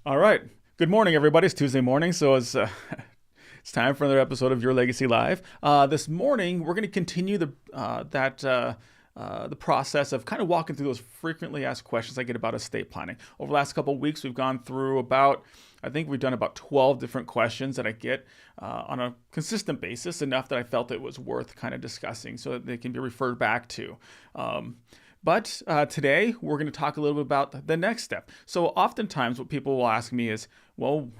All right. Good morning, everybody. It's Tuesday morning, so it's time for another episode of Your Legacy Live. This morning, we're going to continue the process of kind of walking through those frequently asked questions I get about estate planning. Over the last couple of weeks, we've gone through I think we've done about 12 different questions that I get on a consistent basis, enough that I felt it was worth kind of discussing so that they can be referred back to. But today we're going to talk a little bit about the next step. So oftentimes what people will ask me is, well,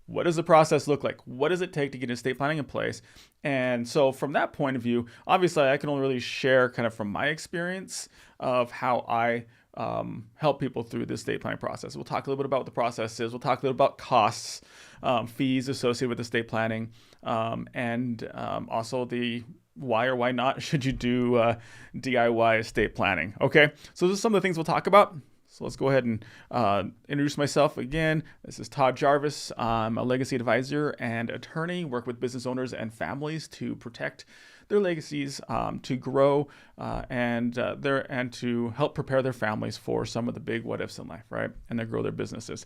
what does the process look like? What does it take to get estate planning in place? And so from that point of view, obviously I can only really share kind of from my experience of how I help people through the estate planning process. We'll talk a little bit about what the process is. We'll talk a little about costs, fees associated with estate planning, and also the why or why not should you do DIY estate planning. Okay, so those are some of the things we'll talk about. So let's go ahead and introduce myself again. This is Todd Jarvis. I'm a legacy advisor and attorney, work with business owners and families to protect their legacies, to grow and to help prepare their families for some of the big what ifs in life, right? And to grow their businesses.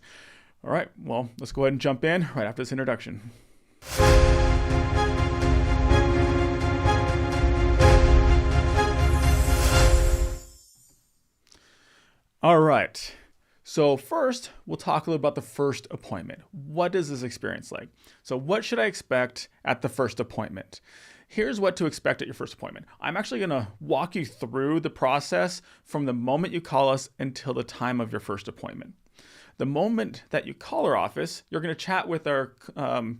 All right, well, let's go ahead and jump in right after this introduction. All right. So first, we'll talk a little about the first appointment. What is this experience like? So what should I expect at the first appointment? Here's what to expect at your first appointment. I'm actually going to walk you through the process from the moment you call us until the time of your first appointment. The moment that you call our office, you're going to chat with our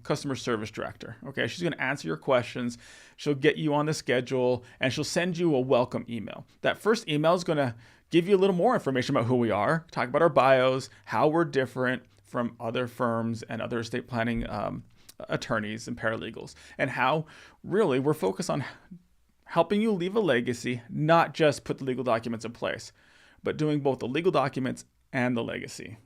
customer service director. Okay, she's going to answer your questions. She'll get you on the schedule, and she'll send you a welcome email. That first email is going to give you a little more information about who we are, talk about our bios, how we're different from other firms and other estate planning attorneys and paralegals, and how really we're focused on helping you leave a legacy, not just put the legal documents in place, but doing both the legal documents and the legacy.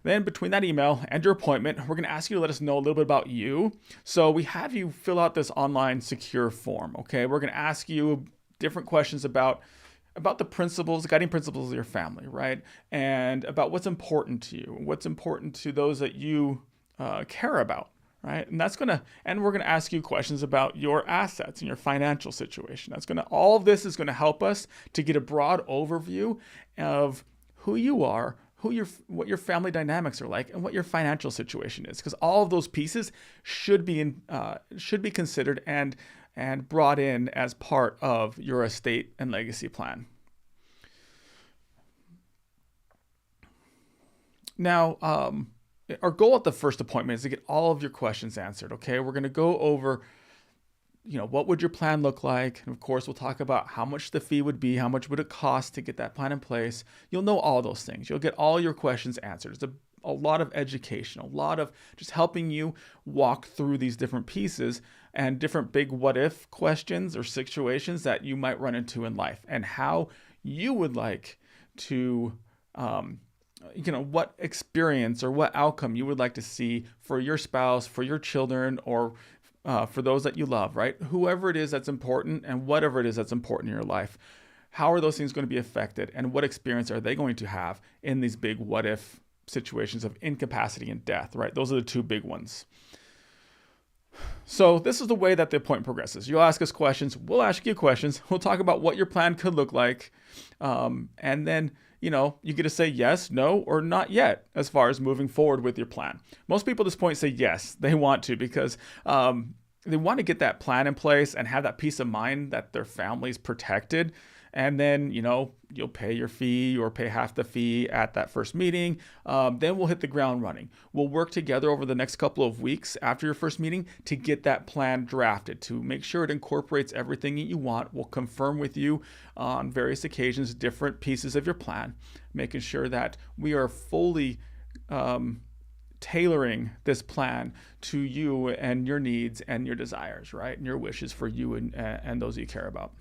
Then between that email and your appointment, we're going to ask you to let us know a little bit about you. So we have you fill out this online secure form, okay? We're going to ask you different questions about the principles, the guiding principles of your family, right? And about what's important to you, what's important to those that you care about, right? And we're going to ask you questions about your assets and your financial situation. All of this is going to help us to get a broad overview of who you are, what your family dynamics are like, and what your financial situation is, because all of those pieces should be considered and brought in as part of your estate and legacy plan. Now, our goal at the first appointment is to get all of your questions answered. Okay, we're going to go over, what would your plan look like? And of course, we'll talk about how much the fee would be, how much would it cost to get that plan in place. You'll know all those things. You'll get all your questions answered. It's a lot of education, a lot of just helping you walk through these different pieces and different big what if questions or situations that you might run into in life, and how you would like to what experience or what outcome you would like to see for your spouse, for your children, or for those that you love, right? Whoever it is that's important and whatever it is that's important in your life, how are those things going to be affected, and what experience are they going to have in these big what if situations of incapacity and death, right? Those are the two big ones. So this is the way that the appointment progresses. You'll ask us questions. We'll ask you questions. We'll talk about what your plan could look like. And then, you get to say yes, no, or not yet as far as moving forward with your plan. Most people at this point say yes, they want to, because they want to get that plan in place and have that peace of mind that their family's protected. And then, you'll pay your fee or pay half the fee at that first meeting. Then we'll hit the ground running. We'll work together over the next couple of weeks after your first meeting to get that plan drafted, to make sure it incorporates everything that you want. We'll confirm with you on various occasions different pieces of your plan, making sure that we are fully tailoring this plan to you and your needs and your desires, right? And your wishes for you and those you care about.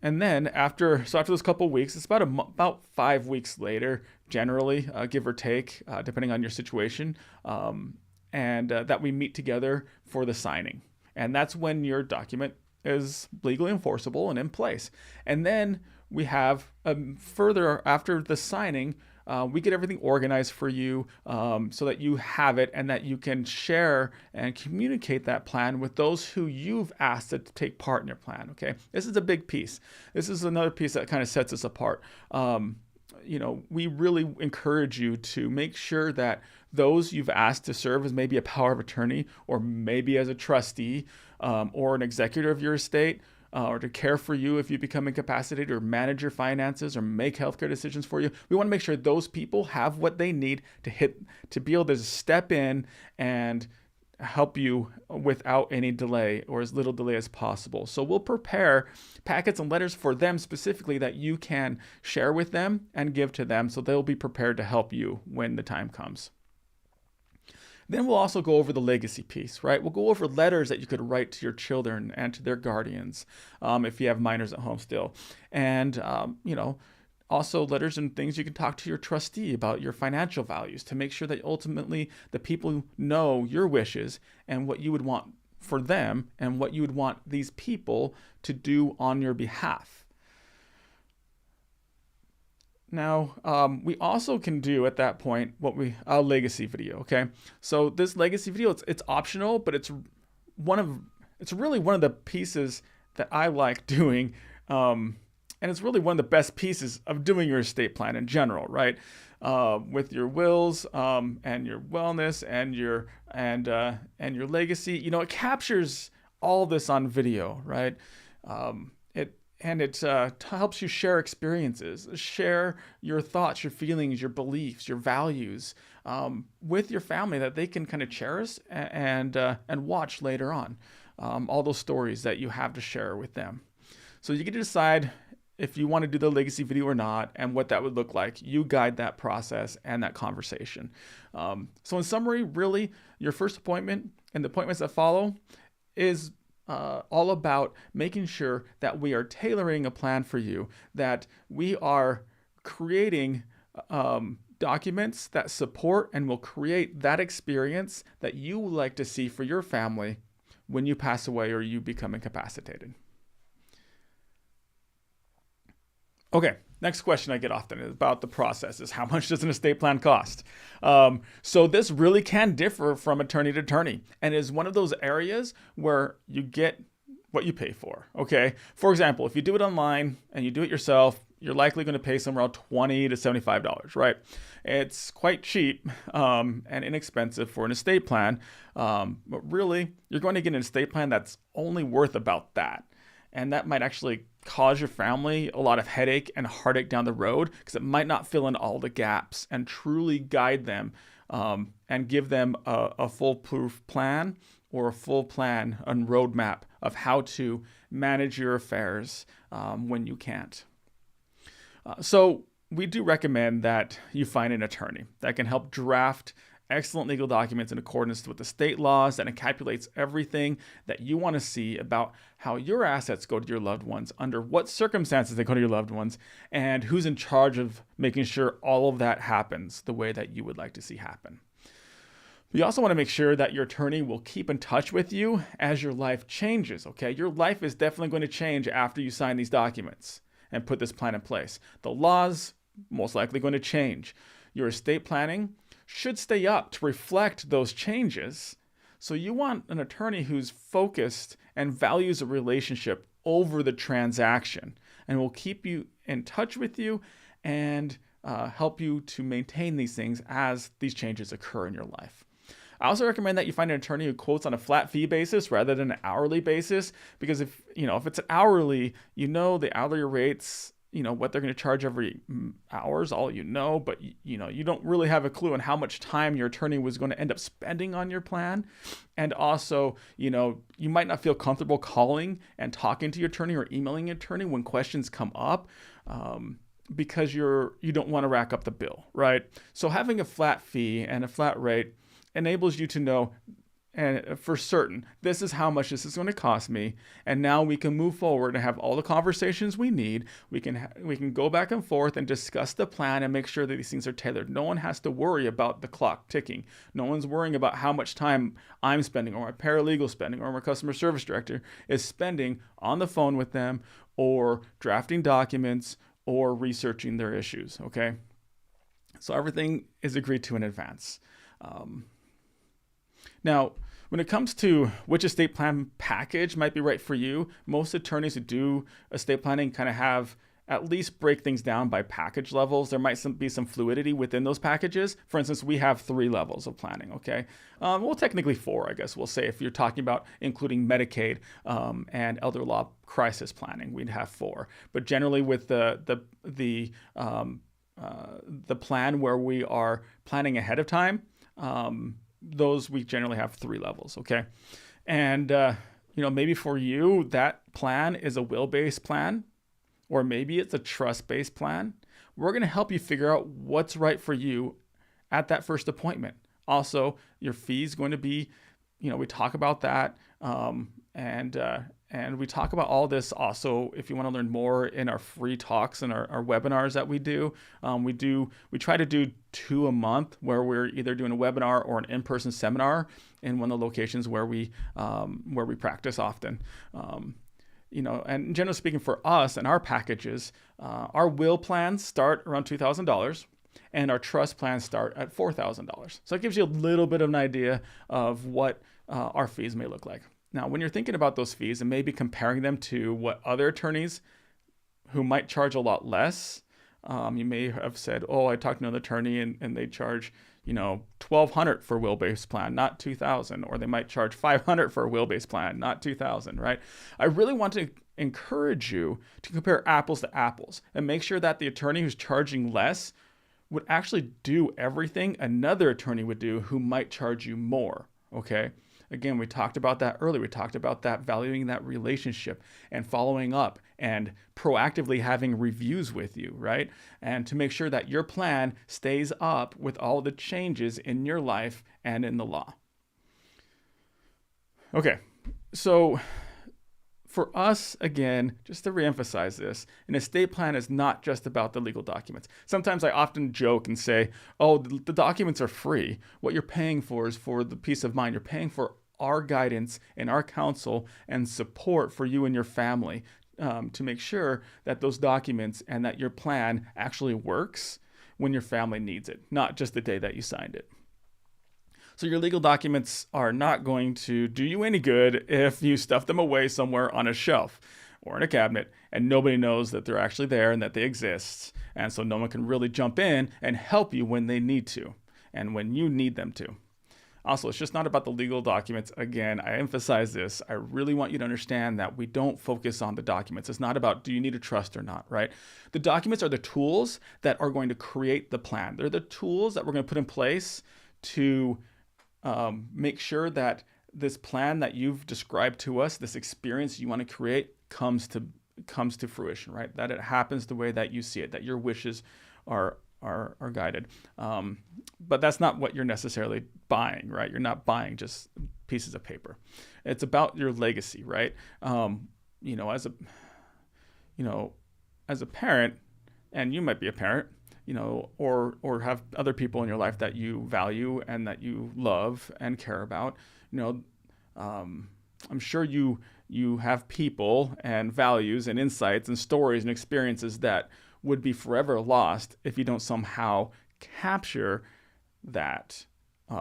And then after those couple of weeks, it's about 5 weeks later, generally, give or take, depending on your situation, and that we meet together for the signing. And that's when your document is legally enforceable and in place. And then we have further after the signing, we get everything organized for you so that you have it and that you can share and communicate that plan with those who you've asked to take part in your plan. Okay, this is a big piece. This is another piece that kind of sets us apart. We really encourage you to make sure that those you've asked to serve as maybe a power of attorney or maybe as a trustee or an executor of your estate, or to care for you if you become incapacitated, or manage your finances, or make healthcare decisions for you. We want to make sure those people have what they need to be able to step in and help you without any delay or as little delay as possible. So we'll prepare packets and letters for them specifically that you can share with them and give to them, so they'll be prepared to help you when the time comes. Then we'll also go over the legacy piece, right? We'll go over letters that you could write to your children and to their guardians if you have minors at home still. And, also letters and things you can talk to your trustee about your financial values to make sure that ultimately the people know your wishes and what you would want for them and what you would want these people to do on your behalf. Now, we also can do at that point a legacy video. Okay, so this legacy video, it's optional, but it's really one of the pieces that I like doing, and it's really one of the best pieces of doing your estate plan in general, right? With your wills and your wellness and your legacy, it captures all this on video, right? It helps you share experiences, share your thoughts, your feelings, your beliefs, your values with your family that they can kind of cherish and watch later on. All those stories that you have to share with them. So you get to decide if you want to do the legacy video or not and what that would look like. You guide that process and that conversation. So in summary, really, your first appointment and the appointments that follow is all about making sure that we are tailoring a plan for you, that we are creating documents that support and will create that experience that you would like to see for your family when you pass away or you become incapacitated. Okay, next question I get often is about the process is how much does an estate plan cost? So this really can differ from attorney to attorney and is one of those areas where you get what you pay for, okay? For example, if you do it online and you do it yourself, you're likely going to pay somewhere around $20 to $75, right? It's quite cheap and inexpensive for an estate plan, but really, you're going to get an estate plan that's only worth about that. And that might actually cause your family a lot of headache and heartache down the road because it might not fill in all the gaps and truly guide them and give them a foolproof plan or a full plan and roadmap of how to manage your affairs when you can't. So we do recommend that you find an attorney that can help draft excellent legal documents in accordance with the state laws that encapsulates everything that you want to see about how your assets go to your loved ones, under what circumstances they go to your loved ones, and who's in charge of making sure all of that happens the way that you would like to see happen. You also want to make sure that your attorney will keep in touch with you as your life changes, okay? Your life is definitely going to change after you sign these documents and put this plan in place. The laws most likely going to change. Your estate planning should stay up to reflect those changes. So you want an attorney who's focused and values a relationship over the transaction and will keep you in touch with you and help you to maintain these things as these changes occur in your life. I also recommend that you find an attorney who quotes on a flat fee basis rather than an hourly basis, because if it's an hourly, the hourly rates, what they're going to charge every hour is all but you don't really have a clue on how much time your attorney was going to end up spending on your plan. And also, you might not feel comfortable calling and talking to your attorney or emailing your attorney when questions come up. Because you don't want to rack up the bill, right? So having a flat fee and a flat rate enables you to know and for certain, this is how much this is going to cost me. And now we can move forward and have all the conversations we need. We can go back and forth and discuss the plan and make sure that these things are tailored. No one has to worry about the clock ticking. No one's worrying about how much time I'm spending, or my paralegal spending, or my customer service director is spending on the phone with them, or drafting documents, or researching their issues. Okay, so everything is agreed to in advance. Now, when it comes to which estate plan package might be right for you, most attorneys who do estate planning kind of have at least break things down by package levels. There might be some fluidity within those packages. For instance, we have 3 levels of planning, okay? Well, technically 4, I guess we'll say. If you're talking about including Medicaid and elder law crisis planning, we'd have 4. But generally with the plan where we are planning ahead of time, those we generally have 3 levels, okay? And, maybe for you, that plan is a will-based plan, or maybe it's a trust-based plan. We're going to help you figure out what's right for you at that first appointment. Also, your fee is going to be, we talk about that, and we talk about all this also if you want to learn more in our free talks and our webinars that we do. We try to do 2 a month where we're either doing a webinar or an in-person seminar in one of the locations where we practice often. And generally speaking for us and our packages, our will plans start around $2,000 and our trust plans start at $4,000. So it gives you a little bit of an idea of what our fees may look like. Now, when you're thinking about those fees and maybe comparing them to what other attorneys who might charge a lot less, you may have said, oh, I talked to another attorney and they charge, $1,200 for a will-based plan, not $2,000, or they might charge $500 for a will-based plan, not $2,000, right? I really want to encourage you to compare apples to apples and make sure that the attorney who's charging less would actually do everything another attorney would do who might charge you more, okay? Again, we talked about that earlier. We talked about that, valuing that relationship and following up and proactively having reviews with you, right? And to make sure that your plan stays up with all the changes in your life and in the law. Okay, so for us, again, just to reemphasize this, an estate plan is not just about the legal documents. Sometimes I often joke and say, oh, the documents are free. What you're paying for is for the peace of mind. You're paying for our guidance and our counsel and support for you and your family to make sure that those documents and that your plan actually works when your family needs it, not just the day that you signed it. So your legal documents are not going to do you any good if you stuff them away somewhere on a shelf or in a cabinet and nobody knows that they're actually there and that they exist. And so no one can really jump in and help you when they need to and when you need them to. Also, it's just not about the legal documents. Again, I emphasize this. I really want you to understand that we don't focus on the documents. It's not about do you need a trust or not, right? The documents are the tools that are going to create the plan. They're the tools that we're going to put in place to make sure that this plan that you've described to us, this experience you want to create, comes to fruition, right? That it happens the way that you see it, that your wishes are guided. But that's not what you're necessarily buying, right? You're not buying just pieces of paper. It's about your legacy, right? As a parent, and you might be a parent, or have other people in your life that you value and that you love and care about. I'm sure you have people and values and insights and stories and experiences that would be forever lost if you don't somehow capture that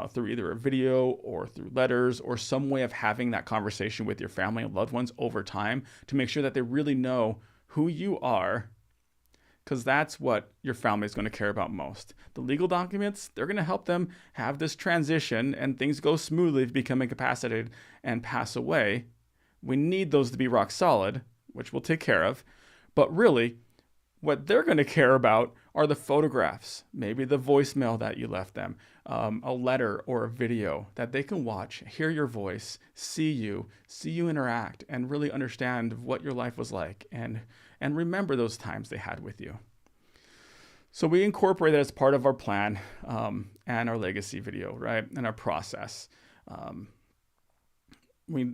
through either a video or through letters or some way of having that conversation with your family and loved ones over time to make sure that they really know who you are, because that's what your family is going to care about most. The legal documents, they're going to help them have this transition and things go smoothly if you become incapacitated and pass away. We need those to be rock solid, which we'll take care of. But really, what they're going to care about are the photographs, maybe the voicemail that you left them, a letter or a video that they can watch, hear your voice, see you interact, and really understand what your life was like and remember those times they had with you. So we incorporate that as part of our plan and our legacy video, right? And our process. I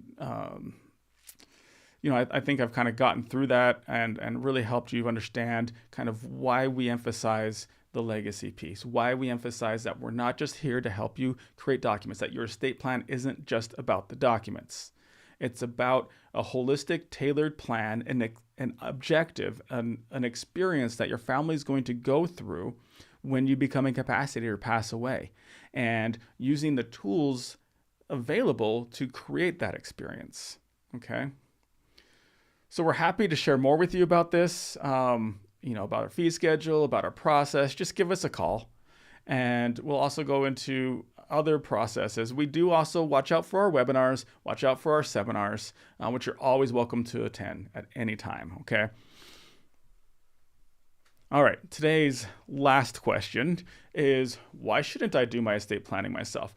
think I've kind of gotten through that and really helped you understand kind of why we emphasize the legacy piece, why we emphasize that we're not just here to help you create documents, that your estate plan isn't just about the documents. It's about a holistic, tailored plan, an objective, an experience that your family is going to go through when you become incapacitated or pass away, and using the tools available to create that experience. Okay. So we're happy to share more with you about this, about our fee schedule, about our process. Just give us a call, and we'll also go into other processes. We do also watch out for our webinars, watch out for our seminars, which you're always welcome to attend at any time. Okay. All right. Today's last question is, why shouldn't I do my estate planning myself?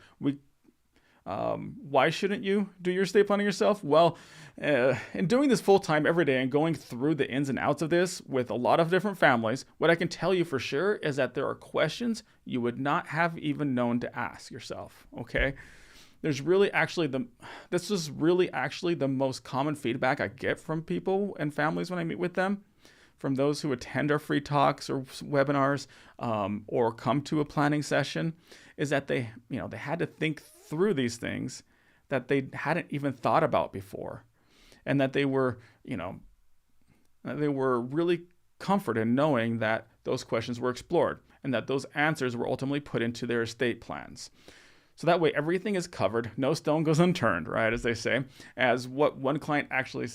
Why shouldn't you do your estate planning yourself? Well, in doing this full time every day and going through the ins and outs of this with a lot of different families, what I can tell you for sure is that there are questions you would not have even known to ask yourself. Okay. This is really actually the most common feedback I get from people and families when I meet with them, from those who attend our free talks or webinars, or come to a planning session, is that they had to think through these things that they hadn't even thought about before, and that they were really comforted in knowing that those questions were explored and that those answers were ultimately put into their estate plans. So that way everything is covered, no stone goes unturned, right, as they say, as what one client actually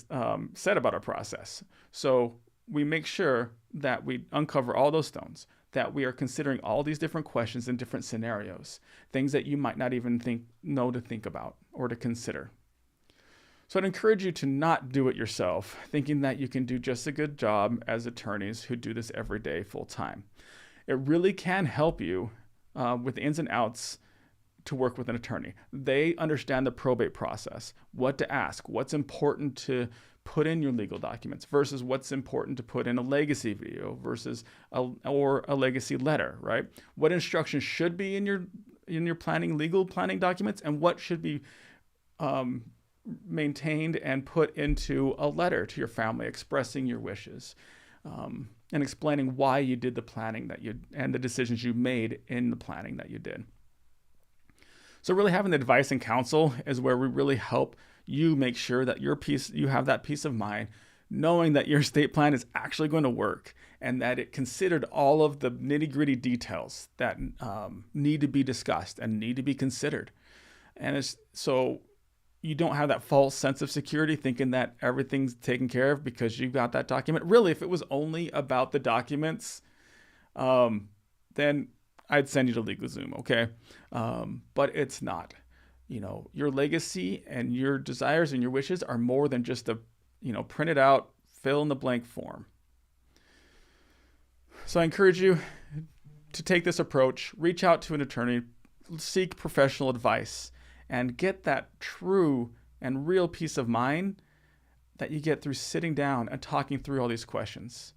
said about our process. So we make sure that we uncover all those stones, that we are considering all these different questions in different scenarios, things that you might not even know to think about or to consider. So I'd encourage you to not do it yourself, thinking that you can do just a good job as attorneys who do this every day full time. It really can help you with the ins and outs to work with an attorney. They understand the probate process, what to ask, what's important to put in your legal documents versus what's important to put in a legacy video versus a legacy letter, right? What instructions should be in your legal planning documents, and what should be maintained and put into a letter to your family expressing your wishes, and explaining why you did the planning and the decisions you made in the planning that you did. So really having the advice and counsel is where we really help you make sure that you have that peace of mind, knowing that your estate plan is actually going to work and that it considered all of the nitty-gritty details that need to be discussed and need to be considered. And so you don't have that false sense of security thinking that everything's taken care of because you got that document. Really, if it was only about the documents, then I'd send you to LegalZoom, okay? But it's not. Your legacy and your desires and your wishes are more than just a, printed out, fill in the blank form. So I encourage you to take this approach, reach out to an attorney, seek professional advice, and get that true and real peace of mind that you get through sitting down and talking through all these questions.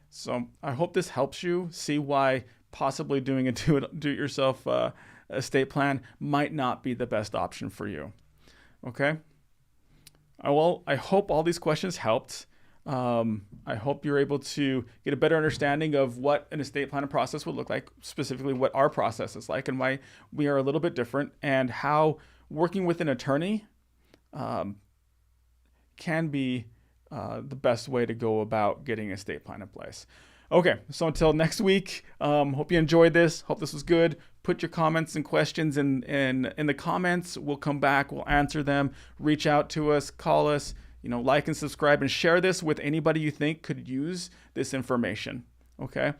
So I hope this helps you see why possibly doing a do-it-yourself estate plan might not be the best option for you. Okay? I hope all these questions helped. I hope you're able to get a better understanding of what an estate planning process would look like, specifically what our process is like and why we are a little bit different, and how working with an attorney can be the best way to go about getting an estate plan in place. Okay, so until next week, hope you enjoyed this. Hope this was good. Put your comments and questions in the comments. We'll come back. We'll answer them. Reach out to us. Call us. Like and subscribe and share this with anybody you think could use this information. Okay.